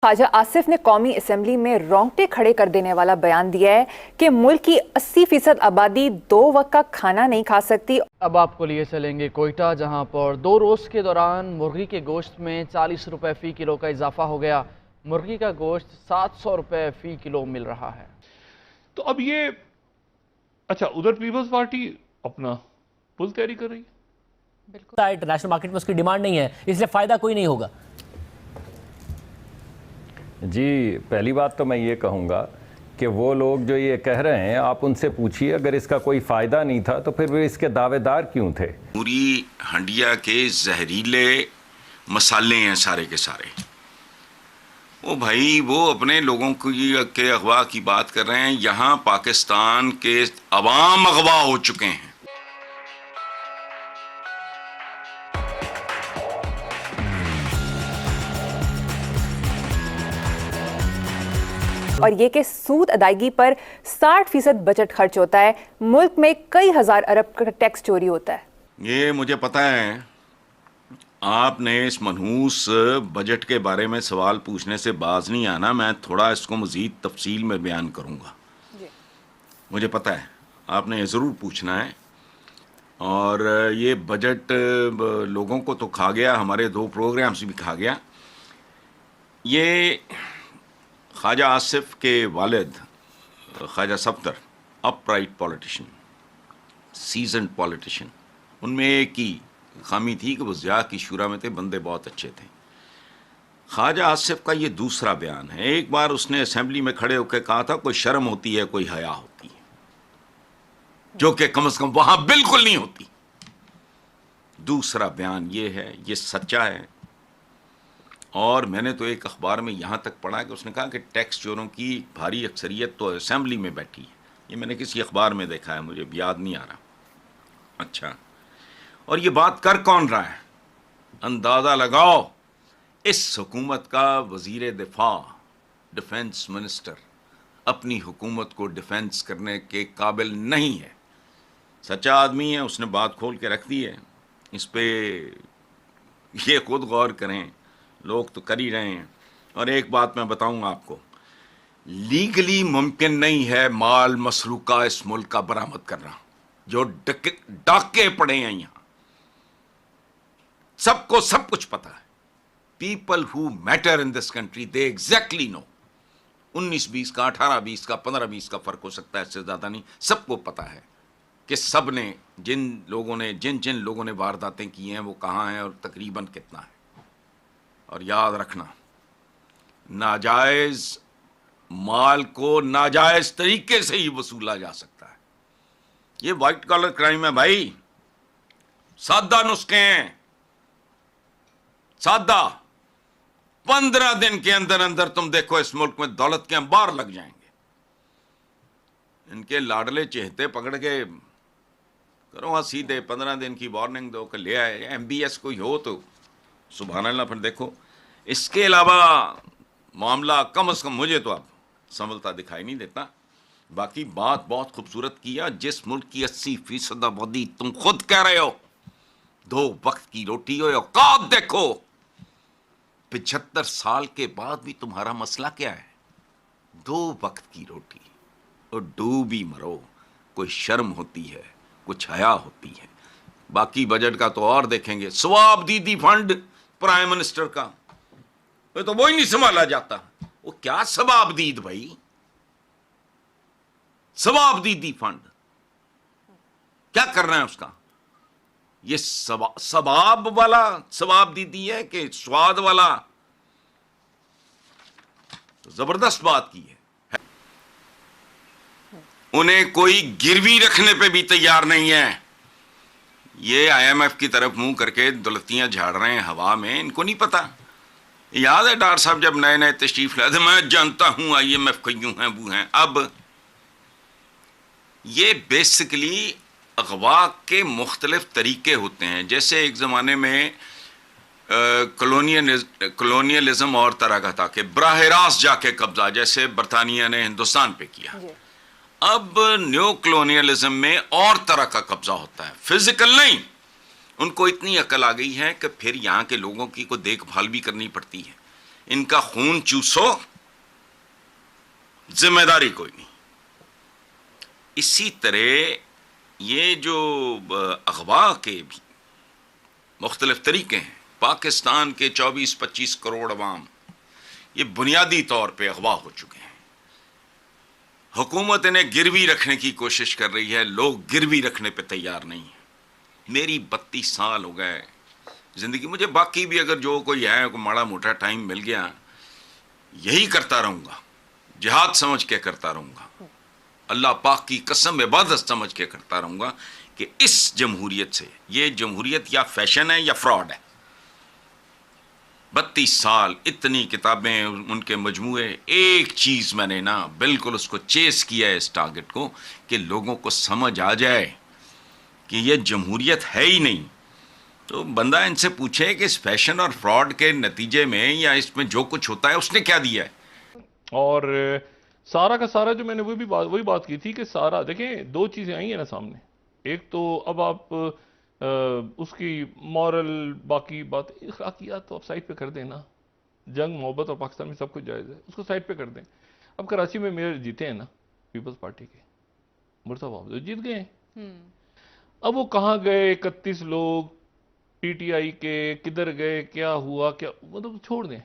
خواجہ آصف نے قومی اسمبلی میں رونگٹے کھڑے کر دینے والا بیان دیا ہے کہ ملک کی 80% آبادی 2 وقت کا کھانا نہیں کھا سکتی۔ اب آپ کو لیے چلیں گے کوئٹہ، جہاں پر 2 روز کے دوران مرغی کے گوشت میں 40 روپے فی کلو کا اضافہ ہو گیا۔ مرغی کا گوشت 700 روپے فی کلو مل رہا ہے۔ تو اب یہ اچھا ادھر پیپلز پارٹی اپنا پل تیاری کر رہی ہے، بالکل انٹرنیشنل مارکیٹ میں اس کی ڈیمانڈ نہیں ہے، اس لیے فائدہ کوئی نہیں ہوگا۔ جی پہلی بات تو میں یہ کہوں گا کہ وہ لوگ جو یہ کہہ رہے ہیں آپ ان سے پوچھیے، اگر اس کا کوئی فائدہ نہیں تھا تو پھر وہ اس کے دعوے دار کیوں تھے؟ پوری ہنڈیا کے زہریلے مسالے ہیں سارے کے سارے۔ وہ بھائی وہ اپنے لوگوں کے اغوا کی بات کر رہے ہیں، یہاں پاکستان کے عوام اغوا ہو چکے ہیں۔ اور یہ کہ سود ادائیگی پر 60% بجٹ خرچ ہوتا ہے، ملک میں کئی ہزار ارب کا ٹیکس چوری ہوتا ہے۔ یہ مجھے پتا ہے، آپ نے اس منحوس بجٹ کے بارے میں سوال پوچھنے سے باز نہیں آنا، میں تھوڑا اس کو مزید تفصیل میں بیان کروں گا۔ مجھے پتا ہے آپ نے یہ ضرور پوچھنا ہے، اور یہ بجٹ لوگوں کو تو کھا گیا، ہمارے 2 پروگرامز بھی کھا گیا۔ یہ خواجہ آصف کے والد Khawaja Safdar, up right politician, seasoned politician, ان میں ایک ہی خامی تھی کہ وہ ضیاء کی شورا میں تھے، بندے بہت اچھے تھے۔ خواجہ آصف کا یہ دوسرا بیان ہے۔ ایک بار اس نے اسمبلی میں کھڑے ہو کے کہا تھا کوئی شرم ہوتی ہے، کوئی حیا ہوتی ہے، جو کہ کم از کم وہاں بالکل نہیں ہوتی۔ دوسرا بیان یہ ہے، یہ سچا ہے، اور میں نے تو ایک اخبار میں یہاں تک پڑھا کہ اس نے کہا کہ ٹیکس چوروں کی بھاری اکثریت تو اسمبلی میں بیٹھی ہے۔ یہ میں نے کسی اخبار میں دیکھا ہے، مجھے یاد نہیں آ رہا۔ اچھا، اور یہ بات کر کون رہا ہے؟ اندازہ لگاؤ، اس حکومت کا وزیر دفاع، ڈیفنس منسٹر، اپنی حکومت کو ڈیفنس کرنے کے قابل نہیں ہے۔ سچا آدمی ہے، اس نے بات کھول کے رکھ دی ہے، اس پہ یہ خود غور کریں، لوگ تو کر ہی رہے ہیں۔ اور ایک بات میں بتاؤں آپ کو، لیگلی ممکن نہیں ہے مال مسروقہ اس ملک کا برآمد کرنا، جو ڈاکے پڑے ہیں یہاں، سب کو سب کچھ پتا ہے۔ People who matter in this country they exactly know. 19-20 کا، 18-20 کا، 15-20 کا فرق ہو سکتا ہے، اس سے زیادہ نہیں۔ سب کو پتا ہے کہ سب نے جن لوگوں نے وارداتیں کی ہیں وہ کہاں ہیں اور تقریباً کتنا ہے۔ اور یاد رکھنا، ناجائز مال کو ناجائز طریقے سے ہی وصولا جا سکتا ہے۔ یہ وائٹ کالر کرائم ہے بھائی، سادہ نسخے ہیں، سادہ۔ 15 دن کے اندر اندر تم دیکھو اس ملک میں دولت کے انبار لگ جائیں گے۔ ان کے لاڈلے چہتے پکڑ کے کرو ہاں سیدھے 15 دن کی وارننگ دو کہ لے آئے، ایم بی ایس کوئی ہو تو سبحان اللہ۔ پھر دیکھو اس کے علاوہ معاملہ کم از کم مجھے تو اب سنبھلتا دکھائی نہیں دیتا۔ باقی بات بہت خوبصورت کیا، جس ملک کی 80% آبادی، تم خود کہہ رہے ہو 2 وقت کی روٹی ہو، اوقات دیکھو۔ 75 سال کے بعد بھی تمہارا مسئلہ کیا ہے؟ 2 وقت کی روٹی، اور ڈوب ہی مرو۔ کوئی شرم ہوتی ہے، کچھ حیا ہوتی ہے۔ باقی بجٹ کا تو اور دیکھیں گے۔ ثواب دیدی فنڈ پرائم منسٹر کا، وہ تو وہی نہیں سنبھالا جاتا۔ وہ کیا ثواب دید بھائی؟ ثواب دیدی فنڈ کیا کر رہے ہیں اس کا؟ یہ ثواب والا ثواب دیدی ہے کہ سواد والا؟ تو زبردست بات کی ہے۔ انہیں کوئی گروی رکھنے پہ بھی تیار نہیں ہے۔ یہ آئی ایم ایف کی طرف منہ کر کے دولتیاں جھاڑ رہے ہیں ہوا میں، ان کو نہیں پتا۔ یاد ہے ڈاکٹر صاحب جب نئے نئے تشریف لائے تھے، میں جانتا ہوں آئی ایم ایف کیوں ہیں وہ ہیں۔ اب یہ بیسیکلی اغوا کے مختلف طریقے ہوتے ہیں۔ جیسے ایک زمانے میں کلونیلزم اور طرح کا تھا کہ براہ راست جا کے قبضہ، جیسے برطانیہ نے ہندوستان پہ کیا۔ اب نیو کلونیلزم میں اور طرح کا قبضہ ہوتا ہے، فزیکل نہیں۔ ان کو اتنی عقل آ گئی ہے کہ پھر یہاں کے لوگوں کی کو دیکھ بھال بھی کرنی پڑتی ہے۔ ان کا خون چوسو، ذمہ داری کوئی نہیں۔ اسی طرح یہ جو اغوا کے بھی مختلف طریقے ہیں، پاکستان کے 24-25 کروڑ عوام یہ بنیادی طور پہ اغوا ہو چکے ہیں۔ حکومت انہیں گروی رکھنے کی کوشش کر رہی ہے، لوگ گروی رکھنے پہ تیار نہیں ہیں۔ میری 32 سال ہو گئے زندگی، مجھے باقی بھی اگر جو کوئی ہے کوئی ماڑا موٹا ٹائم مل گیا یہی کرتا رہوں گا، جہاد سمجھ کے کرتا رہوں گا، اللہ پاک کی قسم عبادت سمجھ کے کرتا رہوں گا کہ اس جمہوریت سے، یہ جمہوریت یا فیشن ہے یا فراڈ ہے۔ 32 سال، اتنی کتابیں، ان کے مجموعے، ایک چیز میں نے نا بالکل اس کو چیس کیا ہے اس ٹارگٹ کو، کہ لوگوں کو سمجھ آ جائے کہ یہ جمہوریت ہے ہی نہیں۔ تو بندہ ان سے پوچھے کہ اس فیشن اور فراڈ کے نتیجے میں یا اس میں جو کچھ ہوتا ہے اس نے کیا دیا ہے۔ اور سارا کا سارا جو میں نے وہی بات کی تھی کہ سارا دیکھیں، دو چیزیں آئی ہیں نا سامنے۔ ایک تو اب آپ اس کی مورل باقی بات، اخلاقیات تو آپ سائٹ پہ کر دیں نا، جنگ محبت اور پاکستان میں سب کچھ جائز ہے، اس کو سائٹ پہ کر دیں۔ اب کراچی میں میئر جیتے ہیں نا پیپلز پارٹی کے، مرتضیٰ بابو جیت گئے ہیں۔ اب وہ کہاں گئے 31 لوگ پی ٹی آئی کے، کدھر گئے، کیا ہوا، کیا مطلب چھوڑ دیں،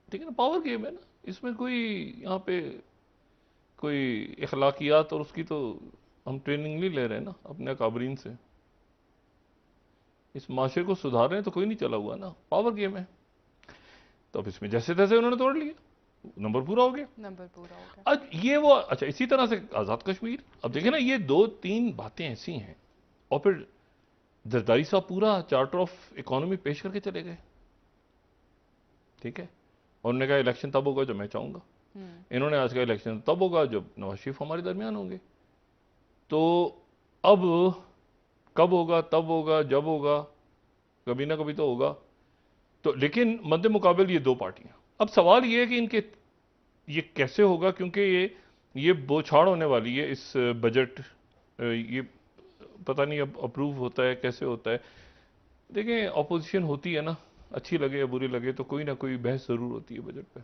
ٹھیک ہے نا، پاور گیم ہے نا، اس میں کوئی یہاں پہ کوئی اخلاقیات اور اس کی تو ہم ٹریننگ نہیں لے رہے ہیں نا اپنے اکابرین سے، اس معاشرے کو سدھار رہے ہیں تو کوئی نہیں چلا ہوا نا، پاور گیم ہے۔ تو اب اس میں جیسے تیسے انہوں نے توڑ لیا، نمبر پورا ہو گیا۔ یہ وہ اچھا، اسی طرح سے آزاد کشمیر، اب دیکھیں نا یہ 2-3 باتیں ایسی ہیں، اور پھر زرداری صاحب پورا چارٹر آف اکانومی پیش کر کے چلے گئے، ٹھیک ہے، اور انہوں نے کہا الیکشن تب ہوگا جب میں چاہوں گا۔ انہوں نے آج کہا الیکشن تب ہوگا جب نواز شریف ہمارے درمیان ہوں گے۔ تو اب کب ہوگا، تب ہوگا، جب ہوگا، کبھی نہ کبھی تو ہوگا۔ تو لیکن مد مقابل یہ دو پارٹیاں، اب سوال یہ ہے کہ ان کے یہ کیسے ہوگا، کیونکہ یہ بوچھاڑ ہونے والی ہے اس بجٹ، یہ پتہ نہیں اب اپروو ہوتا ہے کیسے ہوتا ہے۔ دیکھیں اپوزیشن ہوتی ہے نا، اچھی لگے یا بری لگے تو کوئی نہ کوئی بحث ضرور ہوتی ہے بجٹ پہ۔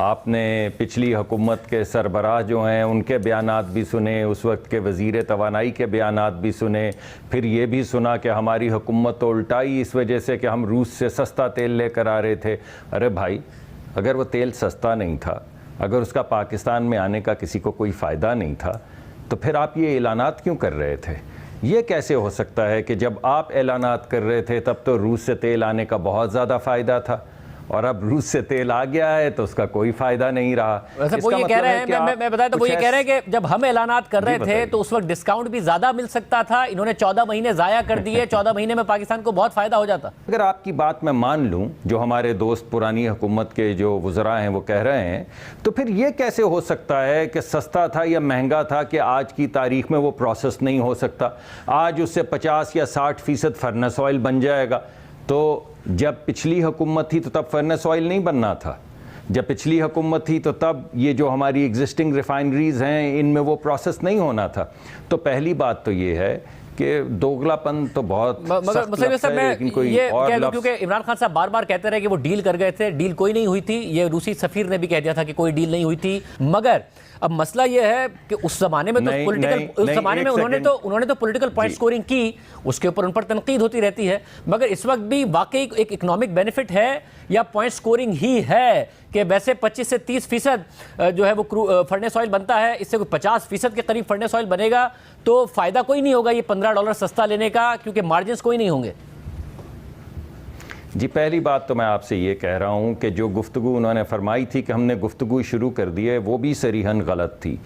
آپ نے پچھلی حکومت کے سربراہ جو ہیں ان کے بیانات بھی سنے، اس وقت کے وزیر توانائی کے بیانات بھی سنے، پھر یہ بھی سنا کہ ہماری حکومت تو الٹائی اس وجہ سے کہ ہم روس سے سستا تیل لے کر آ رہے تھے۔ ارے بھائی، اگر وہ تیل سستا نہیں تھا، اگر اس کا پاکستان میں آنے کا کسی کو کوئی فائدہ نہیں تھا، تو پھر آپ یہ اعلانات کیوں کر رہے تھے؟ یہ کیسے ہو سکتا ہے کہ جب آپ اعلانات کر رہے تھے تب تو روس سے تیل آنے کا بہت زیادہ فائدہ تھا، اور اب روس سے تیل آ گیا ہے تو اس کا کوئی فائدہ نہیں رہا؟ ویسے وہ یہ کہہ رہے ہیں، میں بتایا تو وہ یہ کہہ رہے ہیں کہ جب ہم اعلانات کر رہے تھے تو اس وقت ڈسکاؤنٹ بھی زیادہ مل سکتا تھا، انہوں نے 14 مہینے ضائع کر دیے، 14 مہینے میں پاکستان کو بہت فائدہ ہو جاتا۔ اگر آپ کی بات میں مان لوں، جو ہمارے دوست پرانی حکومت کے جو وزراء ہیں وہ کہہ رہے ہیں، تو پھر یہ کیسے ہو سکتا ہے کہ سستا تھا یا مہنگا تھا کہ آج کی تاریخ میں وہ پروسیس نہیں ہو سکتا؟ آج اس سے 50 یا 60% فرنس آئل بن جائے گا، تو جب پچھلی حکومت تھی تو تب فرنس آئل نہیں بننا تھا، جب پچھلی حکومت تھی تو تب یہ جو ہماری ایگزسٹنگ ریفائنریز ہیں ان میں وہ پروسیس نہیں ہونا تھا۔ تو پہلی بات تو یہ ہے کہ دوگلا پن تو بہت سخت لفظ ہے، لیکن کوئی اور لفظ، کیونکہ عمران خان صاحب بار بار کہتے رہے کہ وہ ڈیل کر گئے تھے، ڈیل کوئی نہیں ہوئی تھی، یہ روسی سفیر نے بھی کہہ دیا تھا کہ کوئی ڈیل نہیں ہوئی تھی۔ مگر اب مسئلہ یہ ہے کہ اس زمانے میں تو پولیٹیکل، اس زمانے میں انہوں نے تو پولیٹیکل پوائنٹ سکورنگ کی، اس کے اوپر ان پر تنقید ہوتی رہتی ہے، مگر اس وقت بھی واقعی ایک اکنامک بینیفٹ ہے یا پوائنٹ سکورنگ ہی ہے کہ ویسے 25 سے 30% جو ہے وہ فرنس آئل بنتا ہے، اس سے کوئی 50% کے قریب فرنس آئل بنے گا تو فائدہ کوئی نہیں ہوگا یہ $15 سستا لینے کا، کیونکہ مارجنز کوئی نہیں ہوں گے۔ جی پہلی بات تو میں آپ سے یہ کہہ رہا ہوں کہ جو گفتگو انہوں نے فرمائی تھی کہ ہم نے گفتگو شروع کر دی ہے، وہ بھی صریحاً غلط تھی۔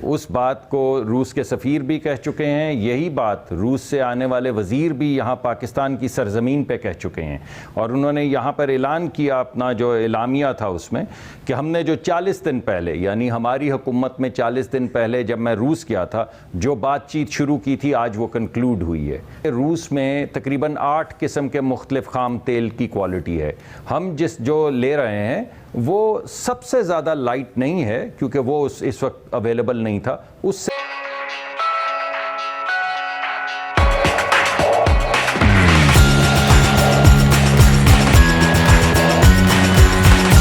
اس بات کو روس کے سفیر بھی کہہ چکے ہیں، یہی بات روس سے آنے والے وزیر بھی یہاں پاکستان کی سرزمین پہ کہہ چکے ہیں، اور انہوں نے یہاں پر اعلان کیا اپنا جو اعلامیہ تھا اس میں کہ ہم نے جو 40 دن پہلے، یعنی ہماری حکومت میں 40 دن پہلے جب میں روس گیا تھا، جو بات چیت شروع کی تھی آج وہ کنکلوڈ ہوئی ہے۔ روس میں تقریباً 8 قسم کے مختلف خام تیل کی کوالٹی ہے، ہم جو لے رہے ہیں وہ سب سے زیادہ لائٹ نہیں ہے کیونکہ وہ اس وقت اویلیبل نہیں تھا، اس سے